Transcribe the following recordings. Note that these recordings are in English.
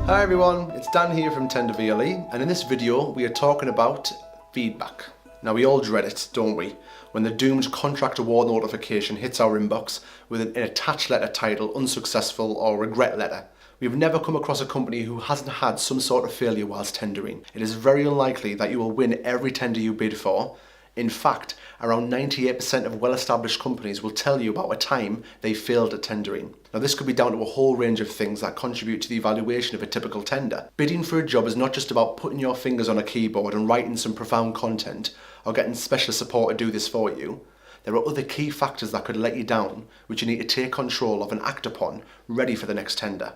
Hi everyone, it's Dan here from Tender VLE, and in this video we are talking about feedback. Now we all dread it, don't we? When the doomed contract award notification hits our inbox with an attached letter titled unsuccessful or regret letter. We've never come across a company who hasn't had some sort of failure whilst tendering. It is very unlikely that you will win every tender you bid for. In fact, around 98% of well-established companies will tell you about a time they failed at tendering. Now this could be down to a whole range of things that contribute to the evaluation of a typical tender. Bidding for a job is not just about putting your fingers on a keyboard and writing some profound content or getting specialist support to do this for you. There are other key factors that could let you down, which you need to take control of and act upon, ready for the next tender.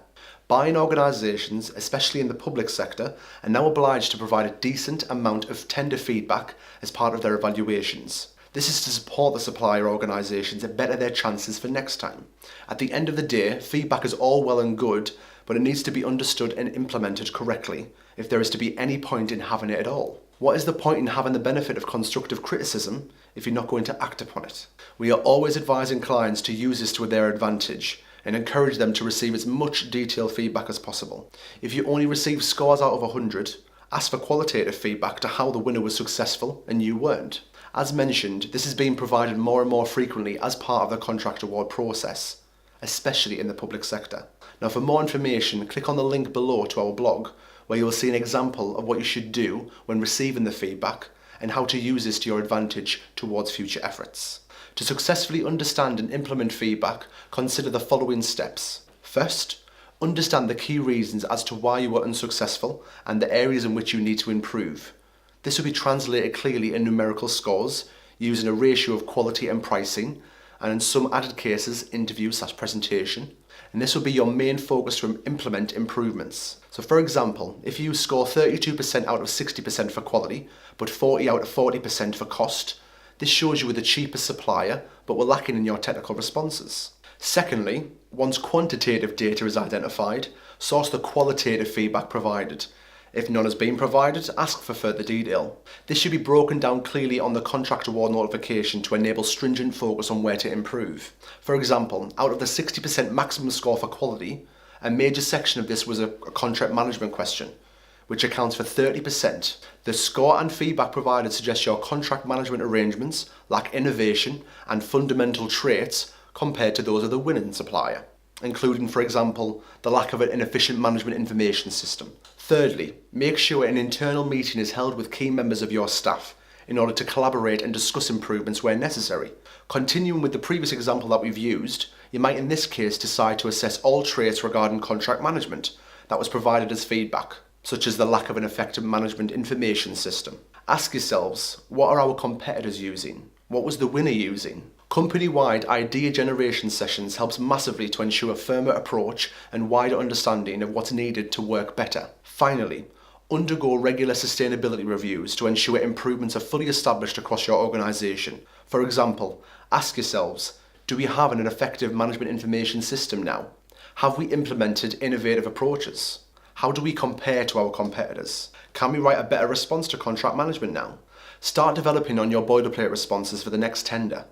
Buying organisations, especially in the public sector, are now obliged to provide a decent amount of tender feedback as part of their evaluations. This is to support the supplier organisations and better their chances for next time. At the end of the day, feedback is all well and good, but it needs to be understood and implemented correctly if there is to be any point in having it at all. What is the point in having the benefit of constructive criticism if you're not going to act upon it? We are always advising clients to use this to their advantage and encourage them to receive as much detailed feedback as possible. If you only receive scores out of 100, ask for qualitative feedback to how the winner was successful and you weren't. As mentioned, this is being provided more and more frequently as part of the contract award process, especially in the public sector. Now for more information, click on the link below to our blog, where you will see an example of what you should do when receiving the feedback and how to use this to your advantage towards future efforts. To successfully understand and implement feedback, consider the following steps. First, understand the key reasons as to why you were unsuccessful and the areas in which you need to improve. This will be translated clearly in numerical scores, using a ratio of quality and pricing, and in some added cases, interview/presentation. And this will be your main focus to implement improvements. So for example, if you score 32% out of 60% for quality, but 40 out of 40% for cost, this shows you were the cheapest supplier, but were lacking in your technical responses. Secondly, once quantitative data is identified, source the qualitative feedback provided. If none has been provided, ask for further detail. This should be broken down clearly on the contract award notification to enable stringent focus on where to improve. For example, out of the 60% maximum score for quality, a major section of this was a contract management question, which accounts for 30%. The score and feedback provided suggests your contract management arrangements lack innovation and fundamental traits compared to those of the winning supplier, including, for example, the lack of an efficient management information system. Thirdly, make sure an internal meeting is held with key members of your staff in order to collaborate and discuss improvements where necessary. Continuing with the previous example that we've used, you might in this case decide to assess all traits regarding contract management that was provided as feedback, such as the lack of an effective management information system. Ask yourselves, what are our competitors using? What was the winner using? Company-wide idea generation sessions helps massively to ensure a firmer approach and wider understanding of what's needed to work better. Finally, undergo regular sustainability reviews to ensure improvements are fully established across your organisation. For example, ask yourselves, do we have an effective management information system now? Have we implemented innovative approaches? How do we compare to our competitors? Can we write a better response to contract management now? Start developing on your boilerplate responses for the next tender.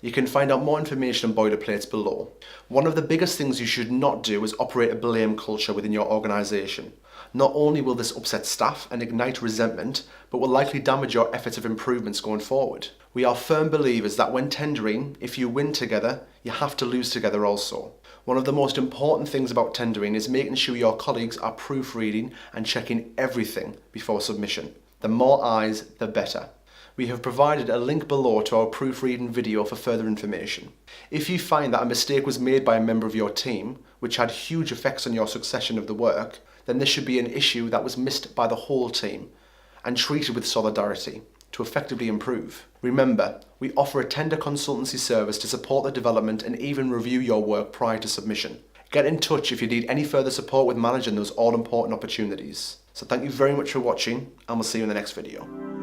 You can find out more information on boilerplates below. One of the biggest things you should not do is operate a blame culture within your organisation. Not only will this upset staff and ignite resentment, but will likely damage your efforts of improvements going forward. We are firm believers that when tendering, if you win together, you have to lose together also. One of the most important things about tendering is making sure your colleagues are proofreading and checking everything before submission. The more eyes, the better. We have provided a link below to our proofreading video for further information. If you find that a mistake was made by a member of your team, which had huge effects on your succession of the work, then this should be an issue that was missed by the whole team and treated with solidarity to effectively improve. Remember, we offer a tender consultancy service to support the development and even review your work prior to submission. Get in touch if you need any further support with managing those all-important opportunities. So thank you very much for watching, and we'll see you in the next video.